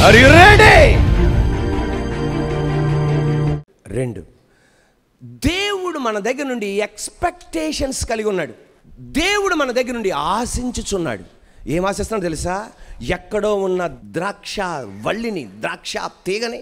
Are you ready? 2, దేవుడు మన దగ్గర నుండి ఎక్స్పెక్టేషన్స్ కలిగి ఉన్నాడు. దేవుడు మన దగ్గర నుండి ఆశించుచున్నాడు. ఏం ఆశిస్తున్నాడు తెలుసా? ఎక్కడో ఉన్న ద్రాక్ష వల్లిని, ద్రాక్ష తీగని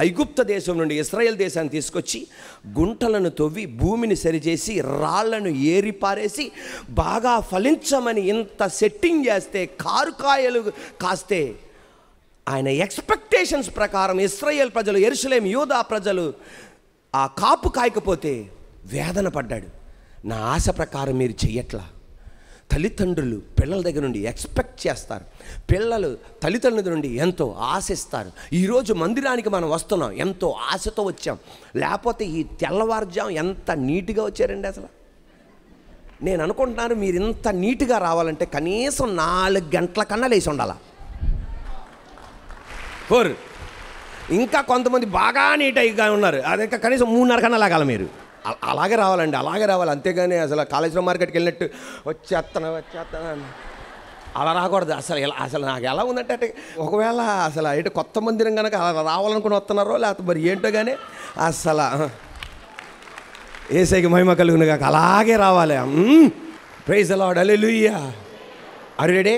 ఐగుప్త దేశం నుండి ఇశ్రాయేల్ దేశాన్ని తీసుకొచ్చి గుంటలను తవ్వి భూమిని సరిచేసి రాళ్లను ఏరిపారేసి బాగా ఫలించమని ఇంత సెట్టింగ్ చేస్తే కారుకాయలు కాస్తే ఆయన ఎక్స్పెక్టేషన్స్ ప్రకారం ఇశ్రాయేల్ ప్రజలు, యెరూషలేము యూదా ప్రజలు ఆ కాపు కాయకపోతే వేదన పడ్డాడు. నా ఆశ ప్రకారం మీరు చెయ్యట్లా. తల్లిదండ్రులు పిల్లల దగ్గర నుండి ఎక్స్పెక్ట్ చేస్తారు, పిల్లలు తల్లిదండ్రుల నుండి ఎంతో ఆశిస్తారు. ఈరోజు మందిరానికి మనం వస్తున్నాం, ఎంతో ఆశతో వచ్చాం. లేకపోతే ఈ తెల్లవారుజాము ఎంత నీట్గా వచ్చారండి. అసలు నేను అనుకుంటున్నాను మీరు ఇంత నీట్గా రావాలంటే కనీసం 4 గంటల కన్నా లేచి ఉండాలా. 4 ఇంకా కొంతమంది బాగా నీట్గా ఉన్నారు, అది ఇంకా కనీసం 3:30 కన్నా లాగాలి. మీరు అలాగే రావాలండి, అలాగే రావాలి. అంతేగాని అసలు కాళేశ్వరం మార్కెట్కి వెళ్ళినట్టు వచ్చేస్తాను అలా రాకూడదు. అసలు నాకు ఎలా ఉందంటే అంటే ఒకవేళ అసలు ఏంటో కొత్త మందిరం కనుక అలా రావాలనుకుని వస్తున్నారో లేకపోతే మరి ఏంటో కానీ అసలు యేసయ్యకి మహిమ కలుగును కాక అలాగే రావాలి. Praise the lord, hallelujah. Are you ready?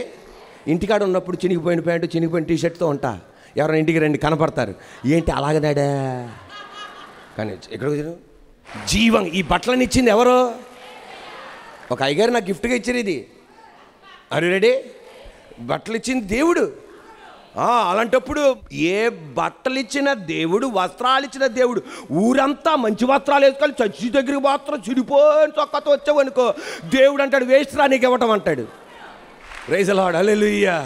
ఇంటికాడ ఉన్నప్పుడు చినిగిపోయిన ప్యాంటు, చినిగిపోయిన టీషర్ట్తో ఉంటా. ఎవరైనా ఇంటికి రండి కనపడతారు, ఏంటి అలాగదాడా కానీ ఎక్కడికి వచ్చాను? జీవం ఈ బట్టలను ఇచ్చింది ఎవరు? ఒక అయ్యగారు నాకు గిఫ్ట్గా ఇచ్చారు ఇది. Are you ready? బట్టలు ఇచ్చింది దేవుడు. అలాంటప్పుడు ఏ బట్టలు ఇచ్చిన దేవుడు, వస్త్రాలు ఇచ్చిన దేవుడు, ఊరంతా మంచి వస్త్రాలు వేసుకొని చచ్చి దగ్గరికి మాత్రం చిరిపోయిన చొక్కాతో వచ్చావనుకో దేవుడు అంటాడు వేస్ట్రా నీకు ఇవ్వటం అంటాడు. ప్రైజ్ ది లార్డ్, హల్లెలూయా.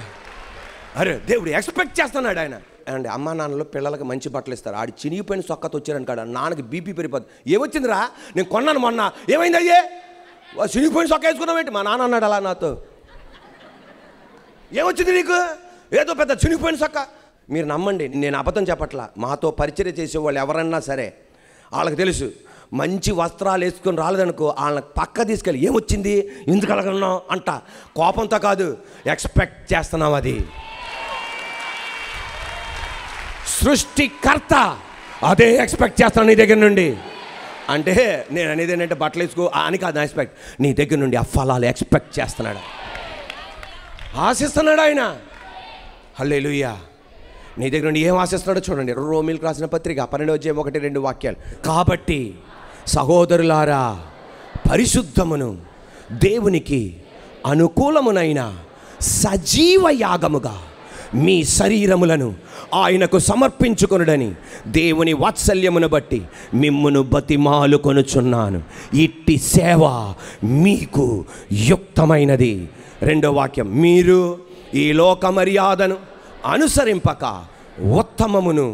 అరే దేవుడు ఎక్స్పెక్ట్ చేస్తున్నాడు ఆయన. అండ్ అమ్మా నాన్నలు పిల్లలకి మంచి బట్టలు ఇస్తారు. ఆడు చినిగిపోయిన సొక్కతో వచ్చారని కాడ నాన్నకి బీపీ పెరిగిపోద్ది. ఏమొచ్చిందిరా? నేను కొన్నాను మొన్న, ఏమైంది అయ్యే చినిగిపోయిన సొక్క వేసుకున్నావేంటి? మా నాన్న అన్నాడు అలా నాతో. ఏమొచ్చింది నీకు? ఏదో పెద్ద చినిగిపోయిన సొక్క. మీరు నమ్మండి, నేను అబద్ధం చెప్పట్లా. మాతో పరిచర్య చేసేవాళ్ళు ఎవరన్నా సరే వాళ్ళకి తెలుసు, మంచి వస్త్రాలు వేసుకొని రాలేదనుకో వాళ్ళకి పక్క తీసుకెళ్ళి ఏమొచ్చింది, ఎందుకు అలాగన్నావు అంట. కోపంతో కాదు, ఎక్స్పెక్ట్ చేస్తున్నాం. అది సృష్టికర్త అదే ఎక్స్పెక్ట్ చేస్తాను నీ దగ్గర నుండి. అంటే నేను అనేది ఏంటంటే బట్టలు వేసుకో అని కాదు, ఎక్స్పెక్ట్ నీ దగ్గర నుండి ఆ ఫలాలు ఎక్స్పెక్ట్ చేస్తున్నాడు, ఆశిస్తున్నాడు ఆయన. హల్లెలూయా. నీ దగ్గర నుండి ఏం ఆశిస్తున్నాడో చూడండి. రోమీయులకు రాసిన పత్రిక 12:1-2 వాక్యాలు. కాబట్టి సహోదరులారా, పరిశుద్ధమును దేవునికి అనుకూలమునైన సజీవ యాగముగా మీ శరీరములను ఆయనకు సమర్పించుకొనుడని దేవుని వాత్సల్యమును బట్టి మిమ్మును బతిమాలుకొనుచున్నాను. ఇట్టి సేవ మీకు యుక్తమైనది. 2వ వాక్యం, మీరు ఈ లోక మర్యాదను అనుసరింపక ఉత్తమమును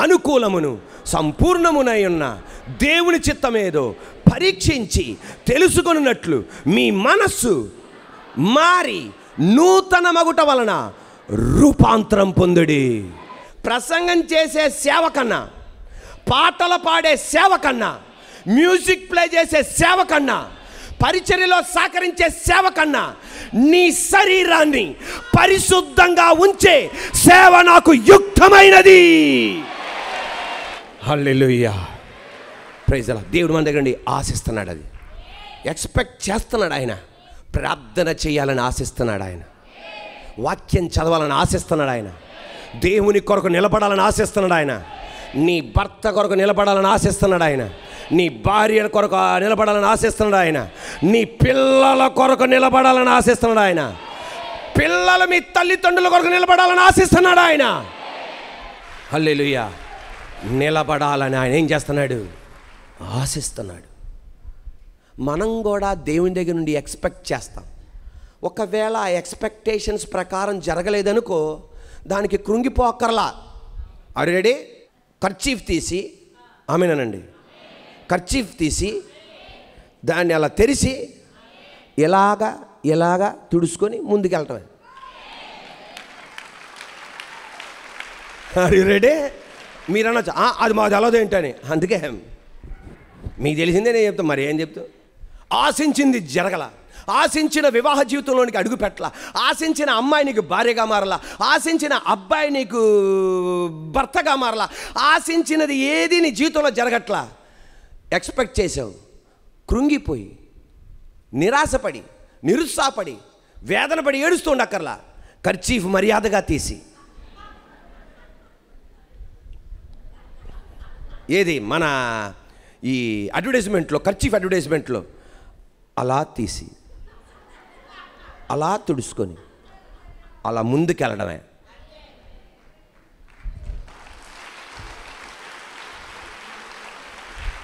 అనుకూలమును సంపూర్ణమునై ఉన్న దేవుని చిత్తమేదో పరీక్షించి తెలుసుకొనున్నట్లు మీ మనస్సు మారి నూతన మగుట వలన రూపాంతరం పొందుడి. ప్రసంగం చేసే సేవ కన్నా, పాటలు పాడే సేవ కన్నా, మ్యూజిక్ ప్లే చేసే సేవ కన్నా, పరిచర్యలో సహకరించే సేవ కన్నా నీ శరీరాన్ని పరిశుద్ధంగా ఉంచే సేవ నాకు యుక్తమైనది. హల్లెలూయా. Praise the Lord. దేవుడు మన దగ్గర నుండి ఆశిస్తున్నాడు, అది ఎక్స్పెక్ట్ చేస్తున్నాడు. ఆయన ప్రార్థన చేయాలని ఆశిస్తున్నాడు, ఆయన వాక్యం చదవాలని ఆశిస్తున్నాడు, ఆయన దేవుని కొరకు నిలబడాలని ఆశిస్తున్నాడు, ఆయన నీ భర్త కొరకు నిలబడాలని ఆశిస్తున్నాడు, ఆయన నీ భార్య కొరకు నిలబడాలని ఆశిస్తున్నాడు, ఆయన నీ పిల్లల కొరకు నిలబడాలని ఆశిస్తున్నాడు, ఆయన పిల్లలు మీ తల్లిదండ్రుల కొరకు నిలబడాలని ఆశిస్తున్నాడు ఆయన. హల్లెలూయా. నిలబడాలని ఆయన ఏం చేస్తున్నాడు? ఆశిస్తున్నాడు. మనం కూడా దేవుని దగ్గర నుండి ఎక్స్పెక్ట్ చేస్తాం. ఒకవేళ ఆ ఎక్స్పెక్టేషన్స్ ప్రకారం జరగలేదనుకో దానికి కృంగిపోక్కర్లా. Are you ready? కర్చీఫ్ తీసి, ఆమేనండి, కర్చీఫ్ తీసి దాన్ని అలా తెరిచి ఇలాగా తుడుచుకొని ముందుకెళ్ళటమే. Are you ready? మీరు అనొచ్చు అది మాకు తెలవదు ఏంటని. అందుకే మీకు తెలిసిందే నేను చెప్తాను, మరి ఏం చెప్తావు? ఆశించింది జరగల, ఆశించిన వివాహ జీవితంలోనికి అడుగు పెట్టలా, ఆశించిన అమ్మాయి నీకు భార్యగా మారలా, ఆశించిన అబ్బాయి నీకు భర్తగా మారలా, ఆశించినది ఏది నీ జీవితంలో జరగట్లా. ఎక్స్పెక్ట్ చేసావు, కృంగిపోయి నిరాశపడి నిరుత్సాహపడి వేదన పడి ఏడుస్తూ ఉండక్కర్లా. కర్చీఫ్ మర్యాదగా తీసి, ఏది మన ఈ అడ్వర్టైజ్మెంట్లో, కర్చీఫ్ అడ్వర్టైజ్మెంట్లో అలా తీసి అలా తుడుచుకొని అలా ముందుకెళ్ళడమే.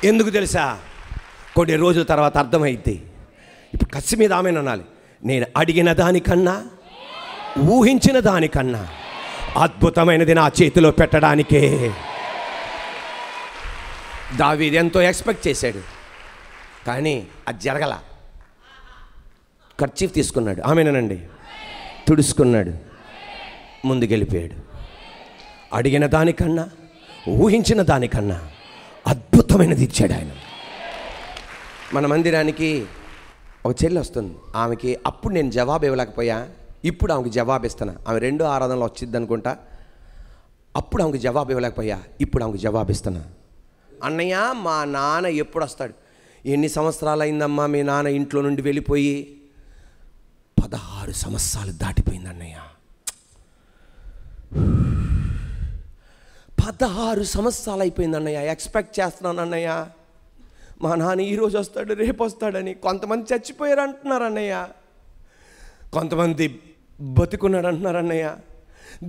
ఎందుకు తెలుసా? కొన్ని రోజుల తర్వాత అర్థమైద్ది. ఇప్పుడు కసి మీద ఆమె అనాలి, నేను అడిగిన దానికన్నా ఊహించిన దానికన్నా అద్భుతమైనది నా చేతిలో పెట్టడానికే. దావీదు ఎంతో ఎక్స్పెక్ట్ చేశాడు, కానీ అది జరగల. కర్చీఫ్ తీసుకున్నాడు, ఆమెనండి, తుడుచుకున్నాడు, ముందుకెళ్ళిపోయాడు. అడిగిన దానికన్నా ఊహించిన దానికన్నా అద్భుతమైనది ఇచ్చాడు ఆయన. మన మందిరానికి ఒక చెల్లి వస్తుంది, ఆమెకి అప్పుడు నేను జవాబు ఇవ్వలేకపోయా, ఇప్పుడు ఆమెకి జవాబు ఇస్తాను. ఆమె 2 ఆరాధనలు వచ్చింది అనుకుంటా, అప్పుడు ఆమెకి జవాబు ఇవ్వలేకపోయా, ఇప్పుడు ఆమెకి జవాబు ఇస్తున్నా. అన్నయ్య, మా నాన్న ఎప్పుడు వస్తాడు? ఎన్ని సంవత్సరాలు అయిందమ్మా మీ నాన్న ఇంట్లో నుండి వెళ్ళిపోయి? 16 సంవత్సరాలు దాటిపోయింది అన్నయ్య. 16 సంవత్సరాలు అయిపోయింది అన్నయ్య. ఎక్స్పెక్ట్ చేస్తున్నాను అన్నయ్య, మా నాన్న ఈరోజు వస్తాడు రేపు వస్తాడని. కొంతమంది చచ్చిపోయారు అంటున్నారు అన్నయ్య, కొంతమంది బతికున్నాడు అంటున్నారు అన్నయ్య.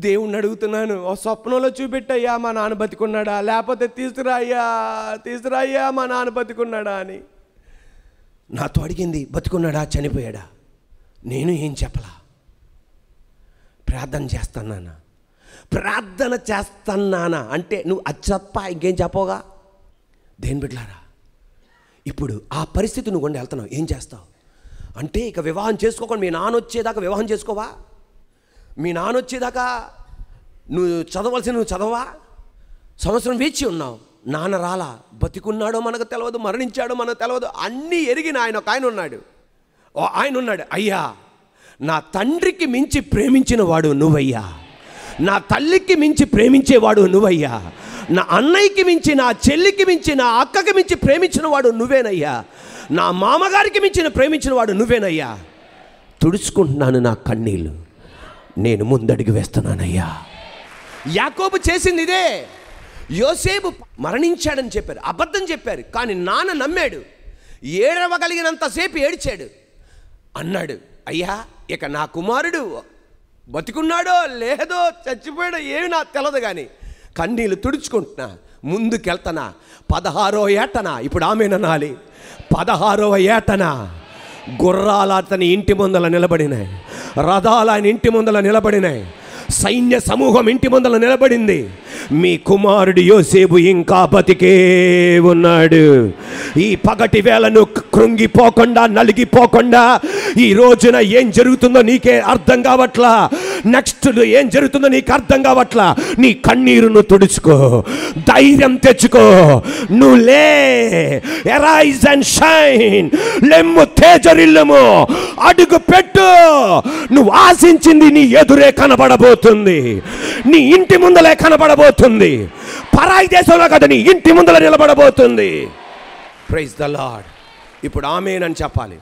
దేవుణ్ణి అడుగుతున్నాను, ఓ స్వప్నంలో చూపెట్టయ్యా మా నాన్న బతికున్నాడా, లేకపోతే తీసుకురాయ్యా మా నాన్న బతికున్నాడా అని. నాతో అడిగింది, బతికున్నాడా చనిపోయాడా? నేను ఏం చెప్పలా. ప్రార్థన చేస్తున్నానా, ప్రార్థన చేస్తున్నానా అంటే నువ్వు అది చెప్ప, ఇంకేం చెప్పోగా. దేని బిడ్డలారా, ఇప్పుడు ఆ పరిస్థితి నువ్వు కొండ వెళ్తున్నావు, ఏం చేస్తావు అంటే, ఇక వివాహం చేసుకోకుండా మీ నాన్న వచ్చేదాకా వివాహం చేసుకోవా? మీ నాన్న వచ్చేదాకా నువ్వు నువ్వు చదవా? సంవత్సరం వేచి ఉన్నావు, నాన్న రాలా, బతికున్నాడో మనకు తెలియదు, మరణించాడో మనకు తెలియదు. అన్నీ ఎరిగిన ఆయన ఒక ఆయన ఉన్నాడు. అయ్యా, నా తండ్రికి మించి ప్రేమించిన వాడు నువ్వయ్యా, నా తల్లికి మించి ప్రేమించేవాడు నువ్వయ్యా, నా అన్నయ్యకి మించి, నా చెల్లికి మించి, నా అక్కకి మించి ప్రేమించిన వాడు నువ్వేనయ్యా, నా మామగారికి మించిన ప్రేమించిన వాడు నువ్వేనయ్యా. తుడుచుకుంటున్నాను నా కన్నీళ్ళు, నేను ముందడుగు వేస్తున్నానయ్యా. యాకోబు చేసింది ఇదే. యోసేపు మరణించాడని చెప్పారు, అబద్ధం చెప్పారు, కానీ నాన్న నమ్మాడు. ఏడవగలిగినంతసేపు ఏడ్చాడు. అన్నాడు, అయ్యా ఇక నా కుమారుడు బతికున్నాడో లేదో చచ్చిపోయాడో ఏమి నాకు తెలియదు, కానీ కన్నీళ్ళు తుడుచుకుంటున్నా, ముందుకెళ్తానా. 16వ ఏటన, ఇప్పుడు ఆమెననాలి, 16వ ఏటన గుర్రాలు అతని ఇంటి ముందల నిలబడినాయి, రథాలు ఆయన ఇంటి ముందల నిలబడినాయి, సైన్య సమూహం ఇంటి ముందల నిలబడింది. మీ కుమారుడు యోసేపు ఇంకా బతికే ఉన్నాడు. ఈ పగటి వేళను కృంగిపోకుండా, నలిగిపోకుండా, ఈ రోజున ఏం జరుగుతుందో నీకే అర్థం కావట్లా, నెక్స్ట్ ఏం జరుగుతుందో నీకు అర్థం కావట్లా. నీ కన్నీరును తుడుచుకో, ధైర్యం తెచ్చుకో, నువ్వు లే, ఎరైజ్ అండ్ షైన్, లెమ్ము తేజరిల్లుము, అడుగు పెట్టు. నువ్వు ఆశించింది నీ ఎదురే కనబడబోతుంది, నీ ఇంటి ముందలే కనబడబోతుంది, పరాయి దేశంలో కదా, నీ ఇంటి ముందల నిలబడబోతుంది. Praise the lord. ఇప్పుడు ఆమేన్ చెప్పాలి,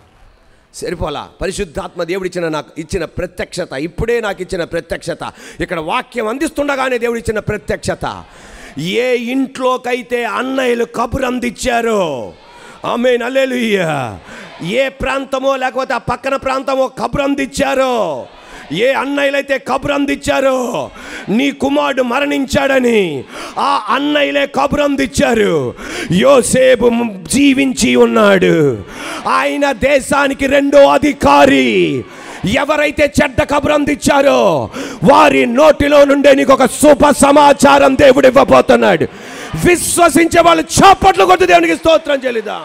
సరిపోలా. పరిశుద్ధాత్మ దేవుడు ఇచ్చిన ప్రత్యక్షత, ఇప్పుడే నాకు ఇచ్చిన ప్రత్యక్షత, ఇక్కడ వాక్యం అందిస్తుండగానే దేవుడు ఇచ్చిన ప్రత్యక్షత. ఏ ఇంట్లోకైతే అన్నయ్యలు కబురు అందించారో, ఆమేన్ హల్లెలూయా, ఏ ప్రాంతమో లేకపోతే ఆ పక్కన ప్రాంతమో కబురు అందించారో, ఏ అన్నయ్యలైతే కబురు అందించారో నీ కుమారుడు మరణించాడని, ఆ అన్నయ్యలే కబురు అందించారు. యోసేపు జీవించి ఉన్నాడు, ఆయన దేశానికి 2వ అధికారి. ఎవరైతే చెడ్డ కబురు అందించారో వారి నోటిలో నుండే నీకు ఒక శుభ సమాచారం దేవుడు ఇవ్వబోతున్నాడు. విశ్వసించే వాళ్ళు చప్పట్లు కొట్టి దేవునికి స్తోత్రం చెల్లిద్దాం.